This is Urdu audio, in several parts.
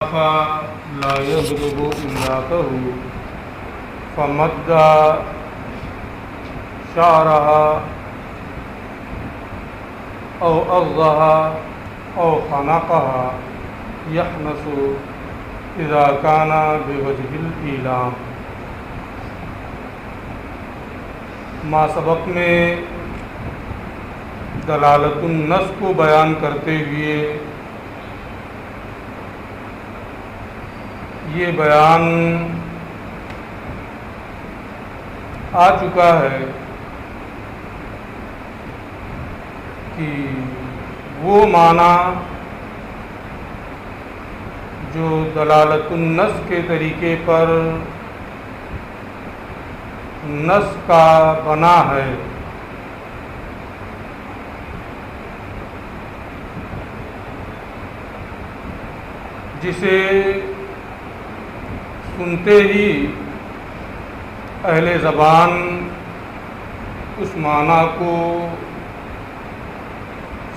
لا يبلغ امراته فمد شعرها أو أغضها أو خنقها يحنس إذا كان بوجه الإيلام۔ ما سبق میں دلالت النص کو بیان کرتے ہوئے یہ بیان آ چکا ہے کہ وہ معنی جو دلالت النص کے طریقے پر نص کا بنا ہے جسے سنتے ہی اہل زبان اس معنی کو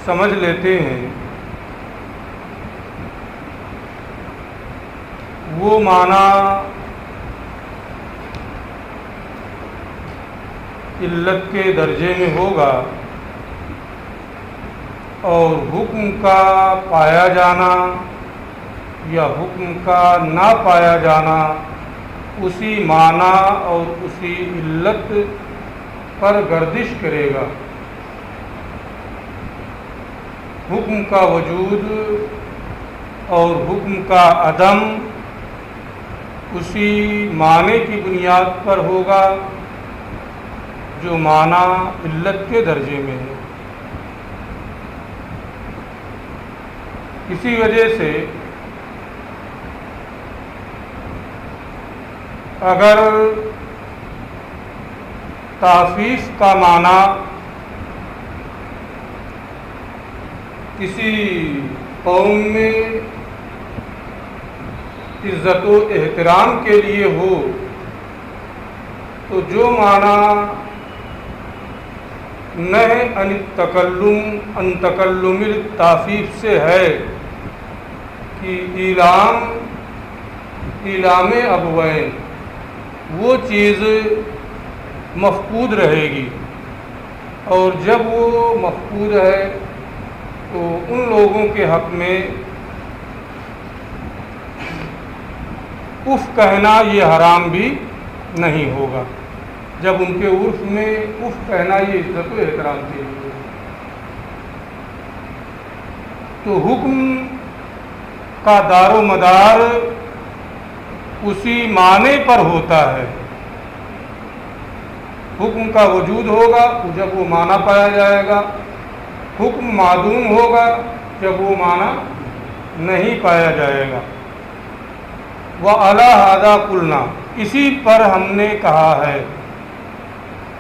سمجھ لیتے ہیں، وہ معنی علت کے درجے میں ہوگا اور حکم کا پایا جانا یا حکم کا نہ پایا جانا اسی معنی اور اسی علت پر گردش کرے گا۔ حکم کا وجود اور حکم کا عدم اسی معنی کی بنیاد پر ہوگا جو معنی علت کے درجے میں ہے۔ اسی وجہ سے اگر تعفیف کا معنی کسی قوم میں عزت و احترام کے لیے ہو تو جو معنی نہی عن تکلم التعفیف سے ہے کہ ایلام ابوین، وہ چیز مفقود رہے گی، اور جب وہ مفقود ہے تو ان لوگوں کے حق میں اف کہنا یہ حرام بھی نہیں ہوگا، جب ان کے عرف میں اف کہنا یہ عزت و احترام کے لیے۔ تو حکم کا دار و مدار اسی معنی پر ہوتا ہے۔ حکم کا وجود ہوگا جب وہ معنی پایا جائے گا، حکم معدوم ہوگا جب وہ معنی نہیں پایا جائے گا۔ وَعَلَىٰ هَذَا قُلْنَا، اسی پر ہم نے کہا ہے،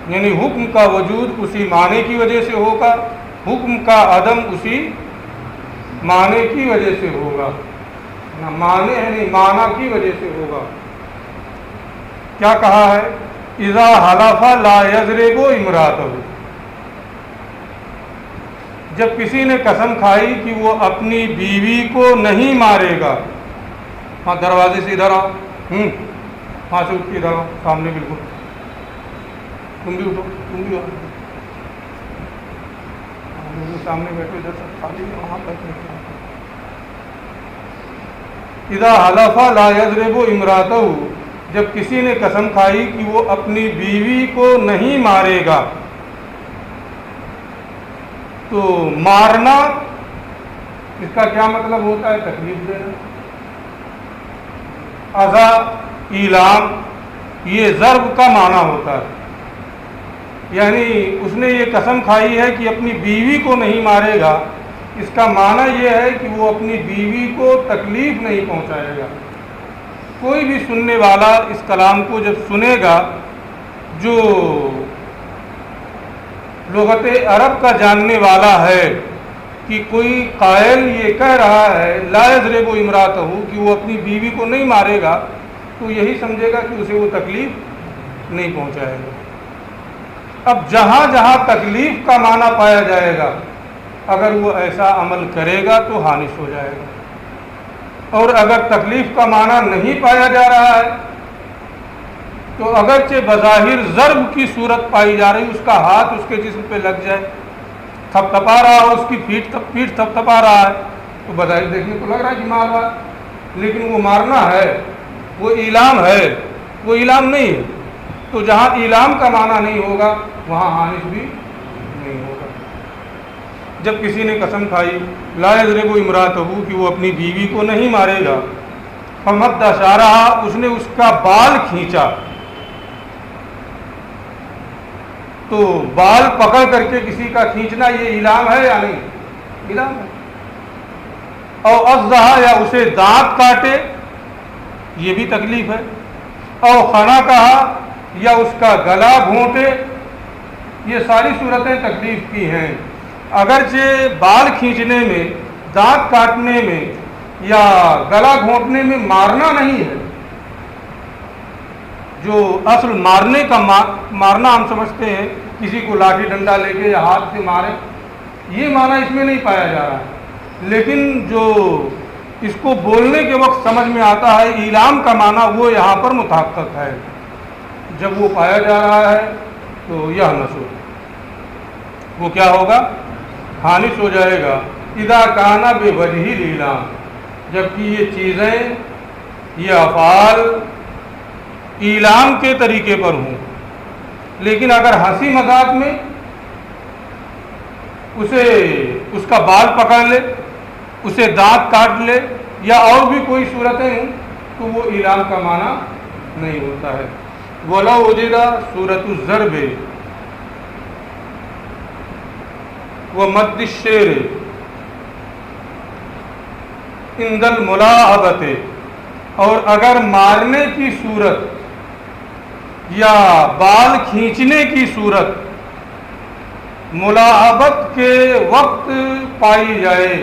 یعنی حکم کا وجود اسی معنی کی وجہ سے ہوگا، حکم کا عدم اسی معنی کی وجہ سے ہوگا، معنی یعنی معنی کی وجہ سے ہوگا۔ کیا کہا ہے؟ اذا حلف لا یضرب امرأتہ، جب کسی نے قسم کھائی کہ وہ اپنی بیوی کو نہیں مارے گا۔ ہاں دروازے سے ادھر آؤ، ہاں سے اٹھ کے ادھر آؤ، سامنے بالکل، تم بھی اٹھو، تم بھی آؤ، سامنے بیٹھو، ادھر سب خالی ہے، وہاں بیٹھے۔ اذا حلف لا یضرب امرأتہ، جب کسی نے قسم کھائی کہ وہ اپنی بیوی کو نہیں مارے گا، تو مارنا اس کا کیا مطلب ہوتا ہے؟ تکلیف دینا۔ اذا ایلام یہ ضرب کا معنی ہوتا ہے، یعنی اس نے یہ قسم کھائی ہے کہ اپنی بیوی کو نہیں مارے گا، اس کا معنی یہ ہے کہ وہ اپنی بیوی کو تکلیف نہیں پہنچائے گا۔ کوئی بھی سننے والا اس کلام کو جب سنے گا، جو لغت عرب کا جاننے والا ہے، کہ کوئی قائل یہ کہہ رہا ہے لا یضرب امرأتہ کہ وہ اپنی بیوی کو نہیں مارے گا، تو یہی سمجھے گا کہ اسے وہ تکلیف نہیں پہنچائے گا۔ اب جہاں جہاں تکلیف کا معنی پایا جائے گا، اگر وہ ایسا عمل کرے گا تو حانث ہو جائے گا۔ اور اگر تکلیف کا معنی نہیں پایا جا رہا ہے تو اگرچہ بظاہر ضرب کی صورت پائی جا رہی، اس کا ہاتھ اس کے جسم پہ لگ جائے، تھپ تھپا رہا ہو، اس کی پیٹھ تھپ تھپا رہا ہے، تو بظاہر دیکھنے کو لگ رہا ہے کہ مار رہا ہے، لیکن وہ مارنا ہے، وہ ایلام ہے، وہ ایلام نہیں ہے۔ تو جہاں ایلام کا معنی نہیں ہوگا وہاں حانث بھی نہیں ہوگا۔ جب کسی نے قسم کھائی لا یضرب امرأتہ کہ وہ اپنی بیوی کو نہیں مارے گا، فمد شعرہا اس نے اس کا بال کھینچا، تو بال پکڑ کر کے کسی کا کھینچنا یہ ایلام ہے یا نہیں؟ ایلام ہے۔ او افضح یا اسے دانت کاٹے، یہ بھی تکلیف ہے۔ او خنا کہا یا اس کا گلا گھونٹے، یہ ساری صورتیں تکلیف کی ہیں۔ اگرچہ بال کھینچنے میں، دانت کاٹنے میں یا گلا گھونٹنے میں مارنا نہیں ہے، جو اصل مارنے کا مارنا ہم سمجھتے ہیں کسی کو لاٹھی ڈنڈا لے کے یا ہاتھ سے مارے، یہ معنی اس میں نہیں پایا جا رہا ہے، لیکن جو اس کو بولنے کے وقت سمجھ میں آتا ہے ایلام کا معنی، وہ یہاں پر متحقق ہے۔ جب وہ پایا جا رہا ہے تو یہ نسو، وہ کیا ہوگا؟ حانث ہو جائے گا۔ اذا کان بوجہ الاعلام، جبکہ یہ چیزیں، یہ افعال ایلام کے طریقے پر ہوں، لیکن اگر ہنسی مذاق میں اسے اس کا بال پکڑ لے، اسے دانت کاٹ لے یا اور بھی کوئی صورتیں ہوں تو وہ ایلام کا معنی نہیں ہوتا ہے۔ وَلَوْ وُجِدَ صورت الضرب وَمَدِّ الشِّعْرِ عند الملاعبۃ، اور اگر مارنے کی صورت یا بال کھینچنے کی صورت ملاعبت کے وقت پائی جائے،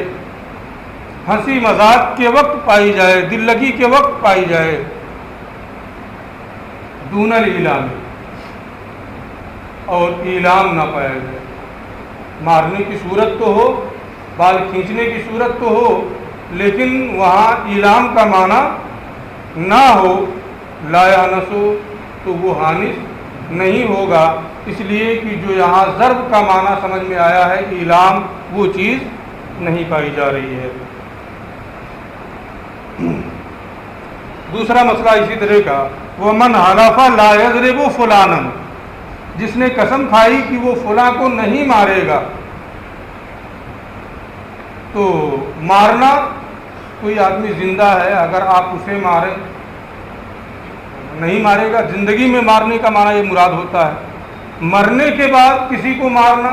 ہنسی مذاق کے وقت پائی جائے، دل لگی کے وقت پائی جائے، دون الاعلام، اور ایلام نہ پایا جائے، مارنے کی صورت تو ہو، بال کھینچنے کی صورت تو ہو، لیکن وہاں ایلام کا معنی نہ ہو، لا یحنث، تو وہ حانث نہیں ہوگا، اس لیے کہ جو یہاں ضرب کا معنی سمجھ میں آیا ہے ایلام، وہ چیز نہیں پائی جا رہی ہے۔ دوسرا مسئلہ اسی طرح کا، وَمَنْ حَلَفَ لَا يَضْرِبُ فُلَانًا، جس نے قسم کھائی کہ وہ فلاں کو نہیں مارے گا، تو مارنا، کوئی آدمی زندہ ہے، اگر آپ اسے ماریں، نہیں مارے گا، زندگی میں مارنے کا معنی یہ مراد ہوتا ہے، مرنے کے بعد کسی کو مارنا،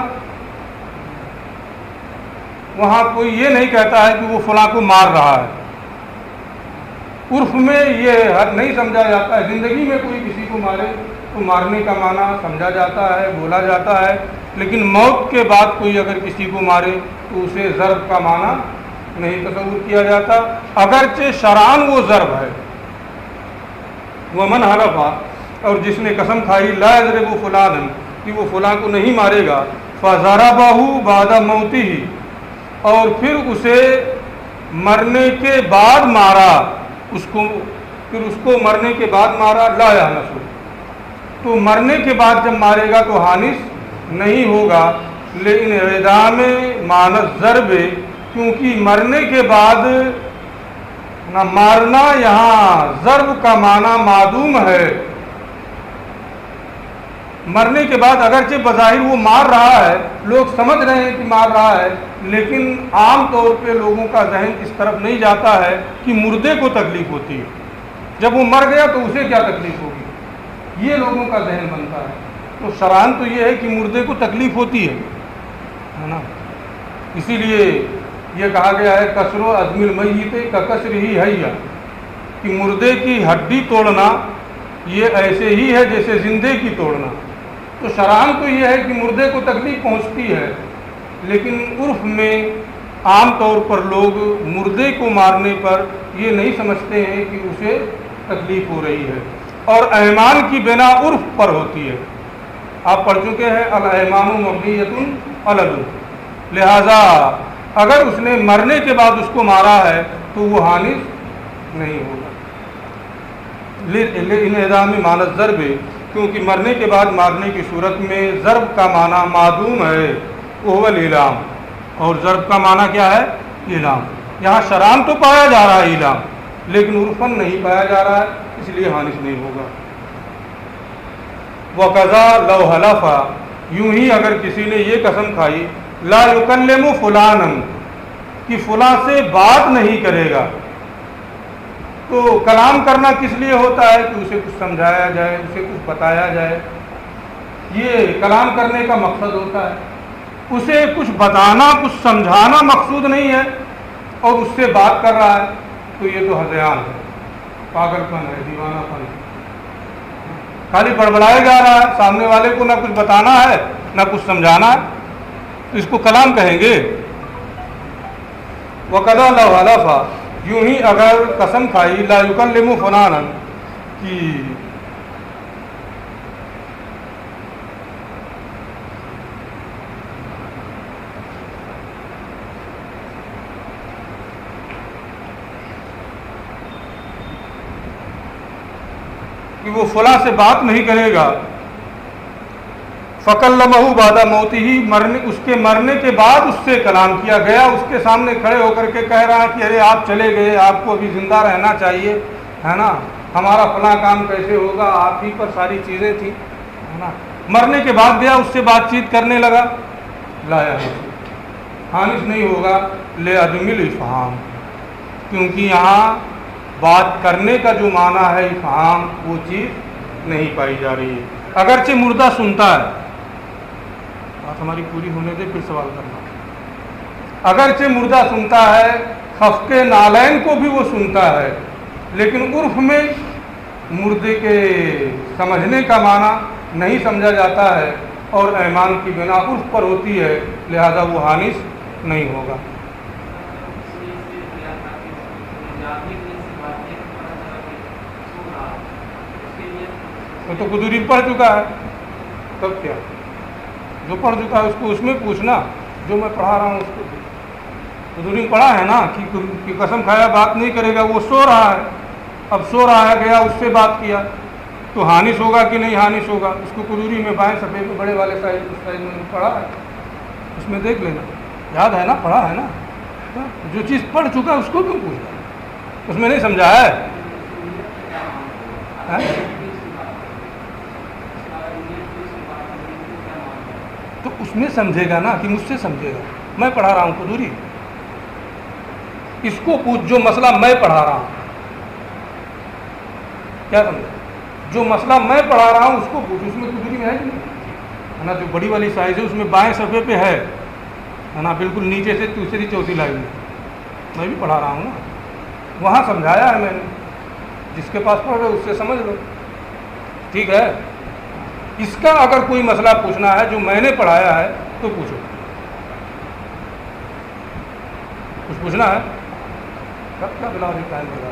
وہاں کوئی یہ نہیں کہتا ہے کہ وہ فلاں کو مار رہا ہے، عرف میں یہ حد نہیں سمجھا جاتا ہے، زندگی میں کوئی کسی کو مارے تو مارنے کا معنی سمجھا جاتا ہے، بولا جاتا ہے، لیکن موت کے بعد کوئی اگر کسی کو مارے تو اسے ضرب کا معنی نہیں تصور کیا جاتا، اگرچہ شرعاً وہ ضرب ہے۔ ومن حلف، اور جس نے قسم کھائی لا یضرب فلانا کہ وہ فلاں کو نہیں مارے گا، فضربہ بعد موتہ، اور پھر اسے مرنے کے بعد مارا، پھر اس کو مرنے کے بعد مارا، لا یحنث، تو مرنے کے بعد جب مارے گا تو حانث نہیں ہوگا، لیکن اعدام معنی ضرب، کیونکہ مرنے کے بعد نہ مارنا، یہاں ضرب کا معنی معدوم ہے، مرنے کے بعد اگرچہ بظاہر وہ مار رہا ہے، لوگ سمجھ رہے ہیں کہ مار رہا ہے، لیکن عام طور پہ لوگوں کا ذہن اس طرف نہیں جاتا ہے کہ مردے کو تکلیف ہوتی ہے، جب وہ مر گیا تو اسے کیا تکلیف ہوگی، یہ لوگوں کا ذہن بنتا ہے۔ تو شرعاً تو یہ ہے کہ مردے کو تکلیف ہوتی ہے نا، اسی لیے یہ کہا گیا ہے کسر عظم المیت ککسر ہی حیہ، کہ مردے کی ہڈی توڑنا یہ ایسے ہی ہے جیسے زندے کی توڑنا۔ تو شرعاً تو یہ ہے کہ مردے کو تکلیف پہنچتی ہے، لیکن عرف میں عام طور پر لوگ مردے کو مارنے پر یہ نہیں سمجھتے ہیں کہ اسے تکلیف ہو رہی ہے، اور ایمان کی بنا عرف پر ہوتی ہے، آپ پڑھ چکے ہیں الایمان مبنیۃ علی العرف، لہذا اگر اس نے مرنے کے بعد اس کو مارا ہے تو وہ حانث نہیں ہوگا. انعدام معنی ضرب، کیونکہ مرنے کے بعد مارنے کی صورت میں ضرب کا معنی معدوم ہے، وہ الاعلام، اور ضرب کا معنی کیا ہے؟ اعلام. یہاں شرعاً تو پایا جا رہا ہے اعلام، لیکن عرفاً نہیں پایا جا رہا ہے، اس لیے حانث نہیں ہوگا. وَقَضَى لَوْ حَلَفَ، یوں ہی اگر کسی نے یہ قسم کھائی لا یکلم فلانًا، کہ فلاں سے بات نہیں کرے گا. تو کلام کرنا کس لیے ہوتا ہے؟ کہ اسے کچھ سمجھایا جائے، اسے کچھ بتایا جائے، یہ کلام کرنے کا مقصد ہوتا ہے. اسے کچھ بتانا، کچھ سمجھانا مقصود نہیں ہے، اور اس سے بات کر رہا ہے، تو یہ تو ہذیان ہے، پاگل پن ہے، دیوانہ پن ہے. خالی بڑبڑائے جا رہا ہے، سامنے والے کو نہ کچھ بتانا ہے نہ کچھ سمجھانا ہے، تو اس کو کلام کہیں گے. وَقَضَى لَوْ حَلَفَ، یوں ہی اگر قسم کھائی لا یکلم فلانا، کہ وہ فلاں سے بات نہیں کرے گا. فَكَلَّمَهُ بَعْدَ مَوْتِهِ، اس کے مرنے کے بعد اس سے کلام کیا گیا، اس کے سامنے کھڑے ہو کر کے کہہ رہا کہ ارے آپ چلے گئے، آپ کو ابھی زندہ رہنا چاہیے، ہے نا، ہمارا فلاں کام کیسے ہوگا، آپ ہی پر ساری چیزیں تھیں، ہے نا. مرنے کے بعد گیا، اس سے بات چیت کرنے لگا، لا یحنث، حانث نہیں ہوگا. لعدم الافہام، کیونکہ یہاں بات کرنے کا جو معنی ہے افہام، وہ چیز نہیں پائی جا رہی ہے. اگرچہ مردہ سنتا ہے، بات ہماری پوری ہونے دے پھر سوال کرنا. اگرچہ مردہ سنتا ہے، خفق نالین کو بھی وہ سنتا ہے، لیکن عرف میں مردے کے سمجھنے کا معنی نہیں سمجھا جاتا ہے، اور ایمان کی بنا عرف پر ہوتی ہے، لہذا وہ حانث نہیں ہوگا. وہ تو قدوری پڑھ چکا ہے، تب کیا؟ جو پڑھ چکا ہے اس کو اس میں پوچھنا، جو میں پڑھا رہا ہوں اس کو. قدوری پڑھا ہے نا کہ قسم کھایا بات نہیں کرے گا، وہ سو رہا ہے، اب سو رہا ہے، گیا اس سے بات کیا، تو حانث ہوگا کہ نہیں حانث ہوگا؟ اس کو قدوری میں بائیں صفحے پہ بڑے والے سائز میں پڑھا ہے، اس میں دیکھ لینا، یاد ہے نا، پڑھا ہے نا. جو چیز پڑھ چکا اس کو کیوں پوچھنا؟ اس میں نہیں سمجھا ہے. تو اس میں سمجھے گا نا، کہ مجھ سے سمجھے گا، میں پڑھا رہا ہوں قدوری، اس کو پوچھ جو مسئلہ میں پڑھا رہا ہوں. کیا سمجھا؟ جو مسئلہ میں پڑھا رہا ہوں اس کو پوچھ، اس میں قدوری میں ہے کہ نہیں، ہے نا. جو بڑی والی سائز ہے اس میں بائیں صفحے پہ ہے نا، بالکل نیچے سے تیسری چوتھی لائن میں بھی پڑھا رہا ہوں نا، وہاں سمجھایا ہے میں نے. جس کے پاس پڑھ رہے اس سے سمجھ لو، ٹھیک ہے. اس کا اگر کوئی مسئلہ پوچھنا ہے جو میں نے پڑھایا ہے تو پوچھو. کچھ پوچھنا ہے؟ کب کا بلا بھی ٹائم لگا.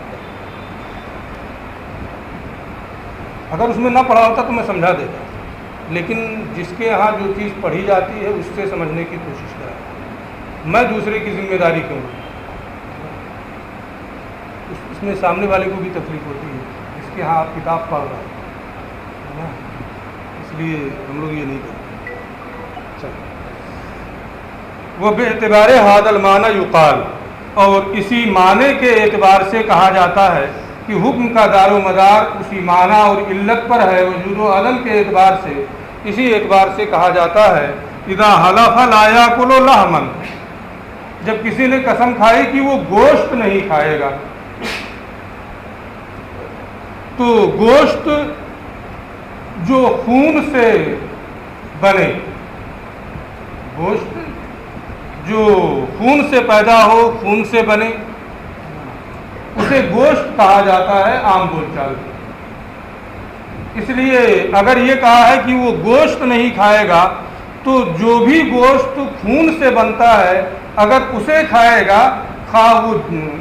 اگر اس میں نہ پڑھا ہوتا تو میں سمجھا دیتا، لیکن جس کے یہاں جو چیز پڑھی جاتی ہے اس سے سمجھنے کی کوشش کرا. میں دوسرے کی ذمہ داری کیوں؟ اس میں سامنے والے کو بھی تکلیف ہوتی ہے، اس کے ہاں آپ کتاب پڑھ رہے ہیں نا، اس لیے ہم لوگ یہ نہیں کرتے. چلو، وہ بے اعتبار ھذا المعنی یقال، اور اسی معنی کے اعتبار سے کہا جاتا ہے کہ حکم کا دار و مدار اسی معنی اور علت پر ہے. وجود و عدم کے اعتبار سے، اسی اعتبار سے کہا جاتا ہے اذا حلف لا یاکل لحما، جب کسی نے قسم کھائی کہ وہ گوشت نہیں کھائے گا. تو گوشت جو خون سے بنے، گوشت جو خون سے پیدا ہو، خون سے بنے، اسے گوشت کہا جاتا ہے عام بول چال. اس لیے اگر یہ کہا ہے کہ وہ گوشت نہیں کھائے گا، تو جو بھی گوشت خون سے بنتا ہے اگر اسے کھائے گا، خواہ وہ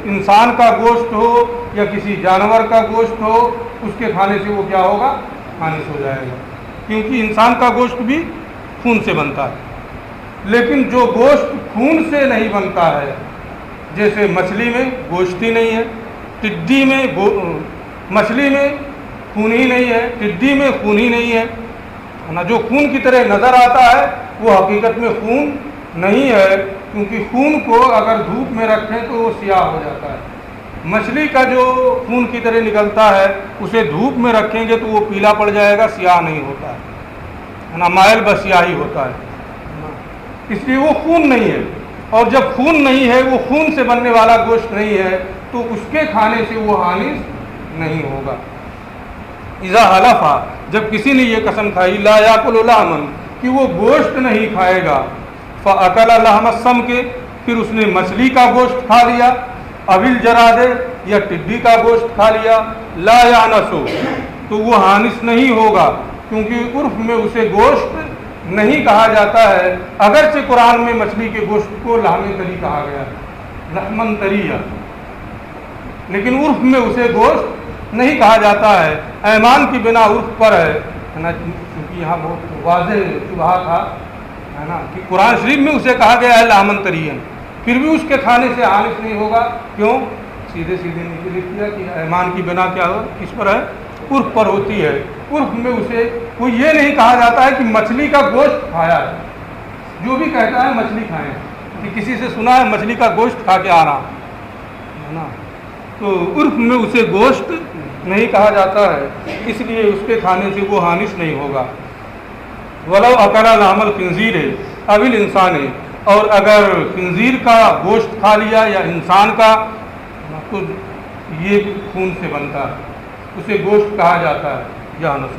انسان کا گوشت ہو یا کسی جانور کا گوشت ہو، اس کے کھانے سے وہ کیا ہوگا؟ حانث ہو جائے گا، کیونکہ انسان کا گوشت بھی خون سے بنتا ہے. لیکن جو گوشت خون سے نہیں بنتا ہے، جیسے مچھلی میں گوشت ہی نہیں ہے، ٹڈی میں مچھلی میں خون ہی نہیں ہے، ٹڈی میں خون ہی نہیں ہے نا، جو خون کی طرح نظر آتا ہے وہ حقیقت میں خون نہیں ہے، کیونکہ خون کو اگر دھوپ میں رکھیں تو وہ سیاہ ہو جاتا ہے۔ مچھلی کا جو خون کی طرح نکلتا ہے اسے دھوپ میں رکھیں گے تو وہ پیلا پڑ جائے گا، سیاہ نہیں ہوتا ہے نا، مائل بس سیاہی ہوتا ہے، اس لیے وہ خون نہیں ہے۔ اور جب خون نہیں ہے، وہ خون سے بننے والا گوشت نہیں ہے، تو اس کے کھانے سے وہ حانث نہیں ہوگا۔ اذا حلفا، جب کسی نے یہ قسم کھائی، لا یاکل لحما، کہ وہ گوشت نہیں کھائے گا، فاکل لحم السمک، پھر اس نے مچھلی کا گوشت کھا لیا، اویل جراد، یا ٹڈی کا گوشت کھا لیا، لا یعنسو، تو وہ حانث نہیں ہوگا، کیونکہ عرف میں اسے گوشت نہیں کہا جاتا ہے، اگرچہ قرآن میں مچھلی کے گوشت کو لحم طری کہا گیا ہے، لحمن طریہ، لیکن عرف میں اسے گوشت نہیں کہا جاتا ہے، ایمان کی بنا عرف پر ہے نا، کیونکہ یہاں بہت واضح شبہ تھا ہے نا کہ قرآن شریف میں اسے کہا گیا ہے لحمن طریہ، پھر بھی اس کے کھانے سے حانث نہیں ہوگا، کیوں؟ سیدھے نیچے لکھ دیا کہ ایمان کی بنا کیا ہو، کس پر ہے؟ عرف پر ہوتی ہے، عرف میں اسے کوئی یہ نہیں کہا جاتا ہے کہ مچھلی کا گوشت کھایا ہے، جو بھی کہتا ہے مچھلی کھائیں، کہ کسی سے سنا ہے مچھلی کا گوشت کھا کے آنا ہے نا، تو عرف میں اسے گوشت نہیں کہا جاتا ہے، اس لیے اس کے کھانے سے وہ حانث نہیں ہوگا۔ ولو اکل لحم الخنزیر او الانسان، اور اگر خنزیر کا گوشت کھا لیا یا انسان کا، تو یہ خون سے بنتا ہے، اسے گوشت کہا جاتا ہے یا حانث،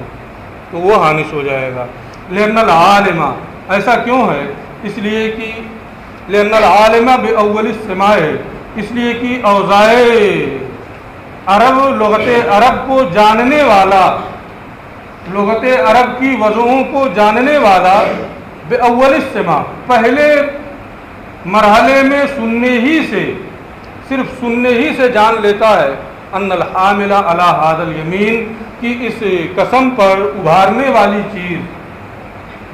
تو وہ حانث ہو جائے گا۔ لأن العالم، ایسا کیوں ہے؟ اس لیے کہ لأن العالم بأول السماع، اس لیے کہ اوضاع عرب، لغت عرب کو جاننے والا، لغت عرب کی وضعوں کو جاننے والا، بأول السماع، پہلے مرحلے میں سننے ہی سے، صرف سننے ہی سے جان لیتا ہے، ان الحامل علی ھذا الیمین، کہ اس قسم پر ابھارنے والی چیز،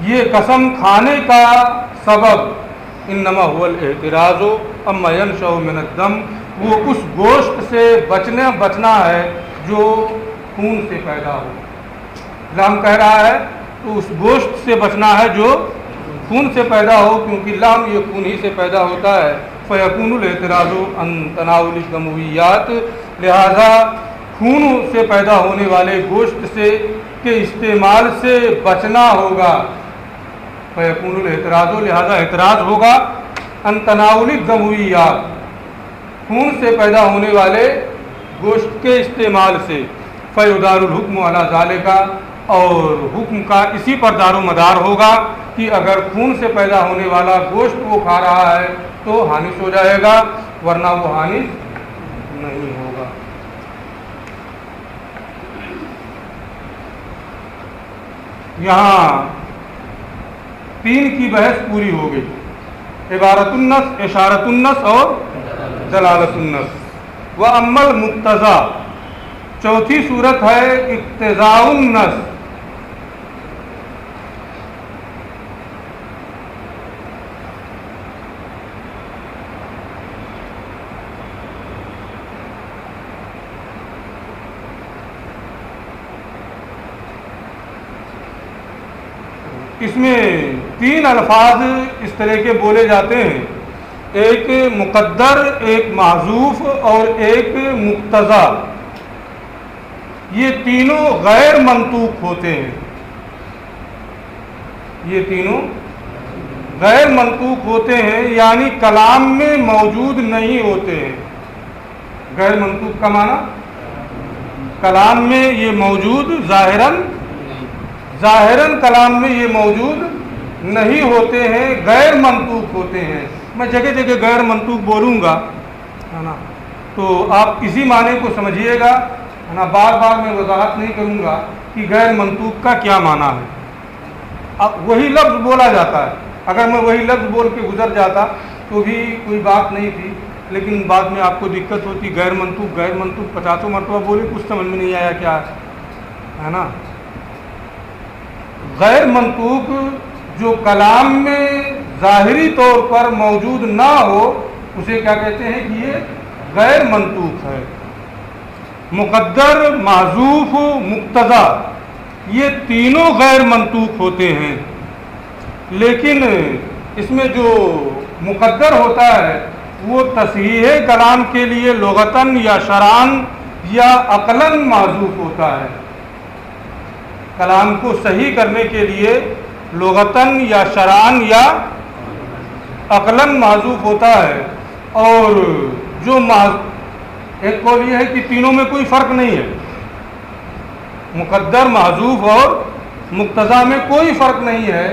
یہ قسم کھانے کا سبب، انما هو الاحتراز اما ينشأ من الدم، وہ اس گوشت سے بچنا ہے جو خون سے پیدا ہو، لام کہہ رہا ہے تو اس گوشت سے بچنا ہے جو خون سے پیدا ہو، کیونکہ لام یہ خون ہی سے پیدا ہوتا ہے، فیکون الاعتراض عن تناول الدمویات، لہذا خون سے پیدا ہونے والے گوشت سے کے استعمال سے بچنا ہوگا، فیکون الاعتراض، لہذا اعتراض ہوگا، عن تناول الدمویات، خون سے پیدا ہونے والے گوشت کے استعمال سے، فیدار الحکم علی ذالک، اور حکم کا اسی پر دار و مدار ہوگا کہ اگر خون سے پیدا ہونے والا گوشت وہ کھا رہا ہے تو حانث ہو جائے گا، ورنہ وہ حانث نہیں ہوگا۔ یہاں 3 کی بحث پوری ہو گئی، عبارت النص، اشارت النص اور دلالت النص۔ وَأَمَّا الْمُقْتَضَى، چوتھی صورت ہے اقتضاء النص، اس میں 3 الفاظ اس طرح کے بولے جاتے ہیں، ایک مقدر، ایک محذوف اور ایک مقتضی، یہ تینوں غیر منطوق ہوتے ہیں، یہ تینوں غیر منطوق ہوتے ہیں، یعنی کلام میں موجود نہیں ہوتے ہیں۔ غیر منطوق کا معنی کلام میں یہ موجود ظاہراً کلام میں یہ موجود نہیں ہوتے ہیں، غیر منطوق ہوتے ہیں۔ میں جگہ جگہ غیر منطوق بولوں گا ہے نا، تو آپ اسی معنی کو سمجھیے گا ہے نا، بار بار میں وضاحت نہیں کروں گا کہ غیر منطوق کا کیا معنی ہے۔ اب وہی لفظ بولا جاتا ہے، اگر میں وہی لفظ بول کے گزر جاتا تو بھی کوئی بات نہیں تھی، لیکن بعد میں آپ کو دقت ہوتی، غیر منطوق 50 مرتبہ بولے، کچھ سمجھ میں نہیں آیا کیا ہے نا۔ غیر منطوق جو کلام میں ظاہری طور پر موجود نہ ہو، اسے کیا کہتے ہیں کہ یہ غیر منطوق ہے۔ مقدر، محذوف، مقتضا، یہ تینوں غیر منطوق ہوتے ہیں، لیکن اس میں جو مقدر ہوتا ہے وہ تصحیح کلام کے لیے لغتاً یا شرعاً یا عقلاً محذوف ہوتا ہے۔ کلام کو صحیح کرنے کے لیے لغتاً یا شرعاً یا عقلاً محذوف ہوتا ہے، اور جو ایک قول یہ ہے کہ تینوں میں کوئی فرق نہیں ہے، مقدر، محذوف اور مقتضا میں کوئی فرق نہیں ہے،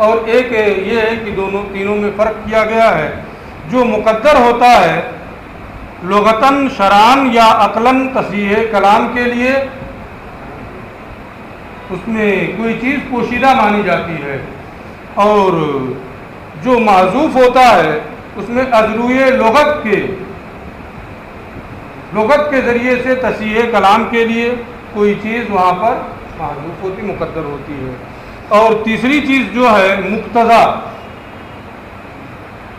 اور ایک یہ ہے کہ تینوں میں فرق کیا گیا ہے۔ جو مقدر ہوتا ہے لغتاً، شرعاً یا عقلاً تصحیح کلام کے لیے اس میں کوئی چیز پوشیدہ مانی جاتی ہے، اور جو محذوف ہوتا ہے اس میں ازروئے لغت کے ذریعے سے تصحیح کلام کے لیے کوئی چیز وہاں پر محذوف ہوتی، مقدر ہوتی ہے۔ اور تیسری چیز جو ہے مقتضا،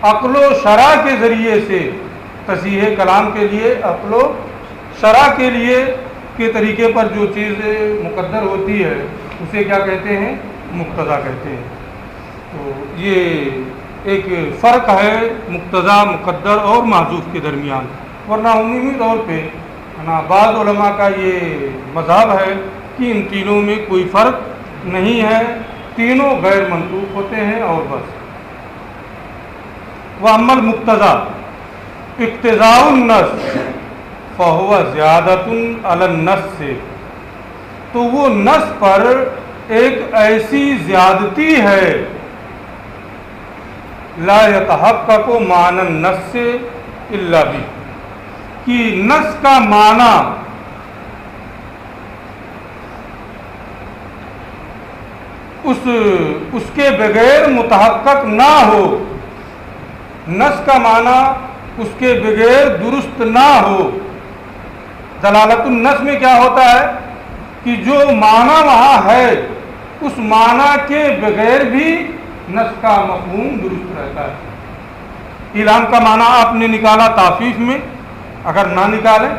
عقل و شرع کے ذریعے سے تصحیح کلام کے لیے، عقل و شرع کے لیے کے طریقے پر جو چیز مقدر ہوتی ہے اسے کیا کہتے ہیں؟ مقتضا کہتے ہیں۔ تو یہ ایک فرق ہے مقتضا، مقدر اور محذوف کے درمیان، ورنہ عمومی طور پہ بعض علماء کا یہ مذہب ہے کہ ان تینوں میں کوئی فرق نہیں ہے، تینوں غیر منطوق ہوتے ہیں اور بس۔ وَأَمَّا الْمُقْتَضَى اقتضاء النَّص فَهُوَ زِيَادَةٌ عَلَى النَّص، تو وہ نص پر ایک ایسی زیادتی ہے لا يتحقق معنى النص الا بھی، کہ نص کا معنی اس کے بغیر متحقق نہ ہو، نص کا معنی اس کے بغیر درست نہ ہو۔ دلالت النص میں کیا ہوتا ہے کہ جو معنی وہاں ہے اس معنی کے بغیر بھی نص کا مفہوم درست رہتا ہے۔ اعلام کا معنی آپ نے نکالا تعفیف میں، اگر نہ نکالیں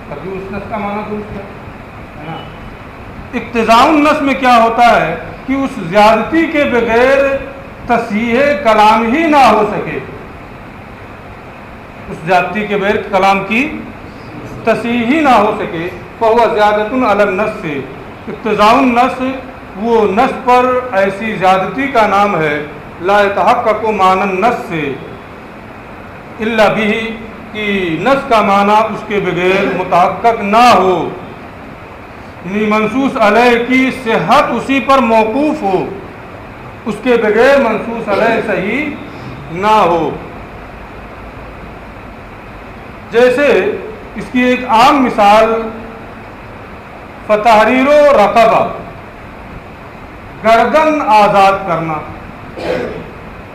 تبھی اس نص کا معنی درست ہے نا۔ اقتضاء النص میں کیا ہوتا ہے کہ اس زیادتی کے بغیر تصحیح کلام ہی نہ ہو سکے، اس زیادتی کے بغیر کلام کی تصحیح ہی نہ ہو سکے۔ فَهُوَ زِيَادَةٌ عَلَى النَّص، اقتضاء النص وہ نص پر ایسی زیادتی کا نام ہے لا يتحقق معنى النص الا به، کہ نص کا معنی اس کے بغیر متحقق نہ ہو، یعنی منصوص علیہ کی صحت اسی پر موقوف ہو، اس کے بغیر منصوص علیہ صحیح نہ ہو۔ جیسے اس کی ایک عام مثال فتحریر و رقبہ، گردن آزاد کرنا۔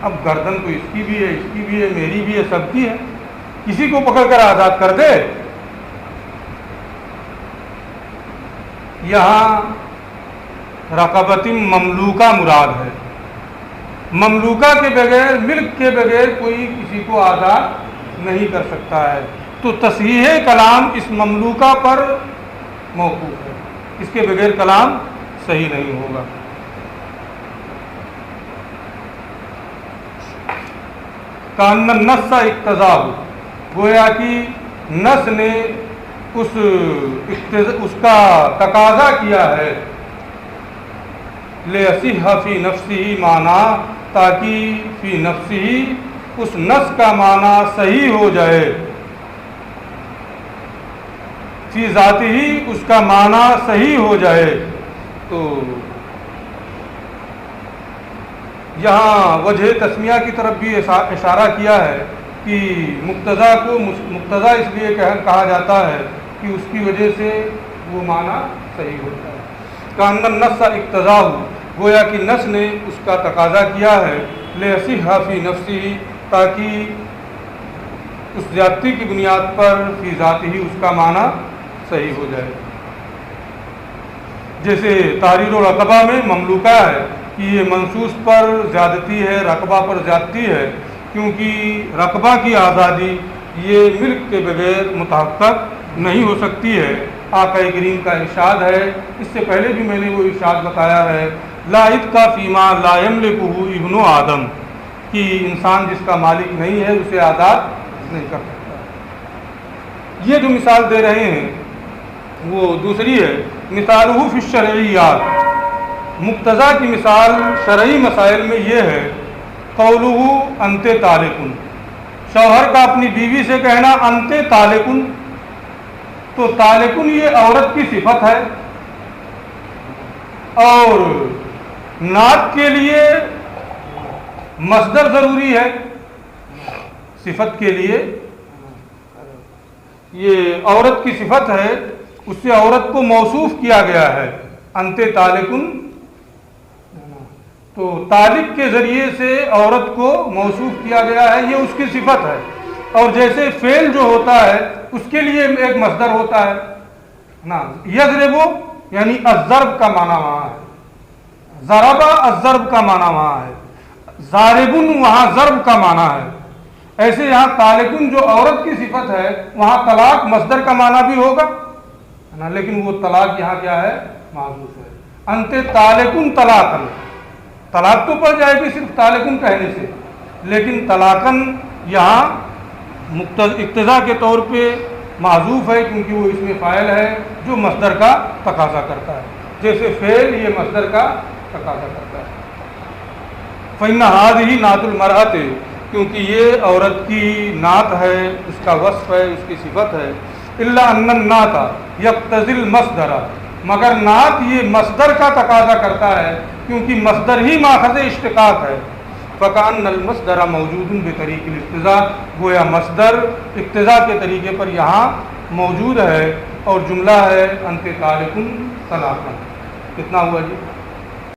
اب گردن تو اس کی بھی ہے، اس کی بھی ہے، میری بھی ہے، سب کی ہے، کسی کو پکڑ کر آزاد کر دے۔ یہاں رقبۃ مملوکہ مراد ہے، مملوکہ کے بغیر، ملک کے بغیر کوئی کسی کو آزاد نہیں کر سکتا ہے، تو تصحیح کلام اس مملوکہ پر موقوف ہے، اس کے بغیر کلام صحیح نہیں ہوگا۔ کان النص اقتضاء، گویا کہ نص نے اس کا تقاضا کیا ہے، لیصح فی نفسہ معنی، تاکہ فی نفسہ اس نص کا معنی صحیح ہو جائے، فی ذاتہ اس کا معنی صحیح ہو جائے۔ تو یہاں وجہ تسمیہ کی طرف بھی اشارہ کیا ہے کہ مقتضا کو مقتضا اس لیے کہا جاتا ہے کہ اس کی وجہ سے وہ معنی صحیح ہوتا ہے۔ کان النص اقتضاء، گویا کہ نص نے اس کا تقاضا کیا ہے، لیصح فی نفسہ، تاکہ اس زیادتی کی بنیاد پر فی ذاتہ اس کا معنی صحیح ہو جائے۔ جیسے تحریر و رقبہ میں مملوکہ ہے کہ یہ منصوص پر زیادتی ہے، رقبہ پر زیادتی ہے، کیونکہ رقبہ کی آزادی یہ ملک کے بغیر متحقق نہیں ہو سکتی ہے۔ آقا کریم کا ارشاد ہے، اس سے پہلے بھی میں نے وہ ارشاد بتایا ہے، لا اتقا فیما لا یملکہ ابن آدم، کہ انسان جس کا مالک نہیں ہے اسے آزاد نہیں کر سکتا۔ یہ جو مثال دے رہے ہیں وہ دوسری ہے، مثالہ فی الشرعیات، مقتضا کی مثال شرعی مسائل میں یہ ہے، قولہ انت طالق، شوہر کا اپنی بیوی سے کہنا انت طالق، تو طالق یہ عورت کی صفت ہے، اور نعت کے لیے مصدر ضروری ہے، صفت کے لیے یہ عورت کی صفت ہے، اس سے عورت کو موصوف کیا گیا ہے، انت طالق، تو طالق کے ذریعے سے عورت کو موصوف کیا گیا ہے، یہ اس کی صفت ہے۔ اور جیسے فعل جو ہوتا ہے اس کے لیے ایک مصدر ہوتا ہے نا، یضرب یعنی الضرب کا معنی وہاں ہے، ضرب الضرب کا معنی وہاں ہے، ضارب وہاں ضرب کا معنی ہے۔ ایسے یہاں طالق جو عورت کی صفت ہے وہاں طلاق مصدر کا معنی بھی ہوگا نا، لیکن وہ طلاق یہاں کیا ہے، محذوف ہے۔ انت طالق طلاقا، طلاق تو پڑ جائے گی صرف طالقن کہنے سے، لیکن طلاقن یہاں اقتضاء کے طور پہ معذوف ہے، کیونکہ وہ اس میں فاعل ہے جو مصدر کا تقاضا کرتا ہے، جیسے فعل یہ مصدر کا تقاضا کرتا ہے۔ فإن هذه نعت المرأة، کیونکہ یہ عورت کی نعت ہے، اس کا وصف ہے، اس کی صفت ہے۔ إلا أن النعت يقتضي المصدر، مگر نعت یہ مصدر کا تقاضا کرتا ہے، کیونکہ مصدر ہی ماخذ اشتقاق ہے۔ فَكَأَنَّ الْمَصْدَرَ مَوْجُودٌ بِطَرِيقِ الِاقْتِضَاء، گویا مصدر اقتضاء کے طریقے پر یہاں موجود ہے، اور جملہ ہے انت طالق طلاقا۔ کتنا ہوا جی؟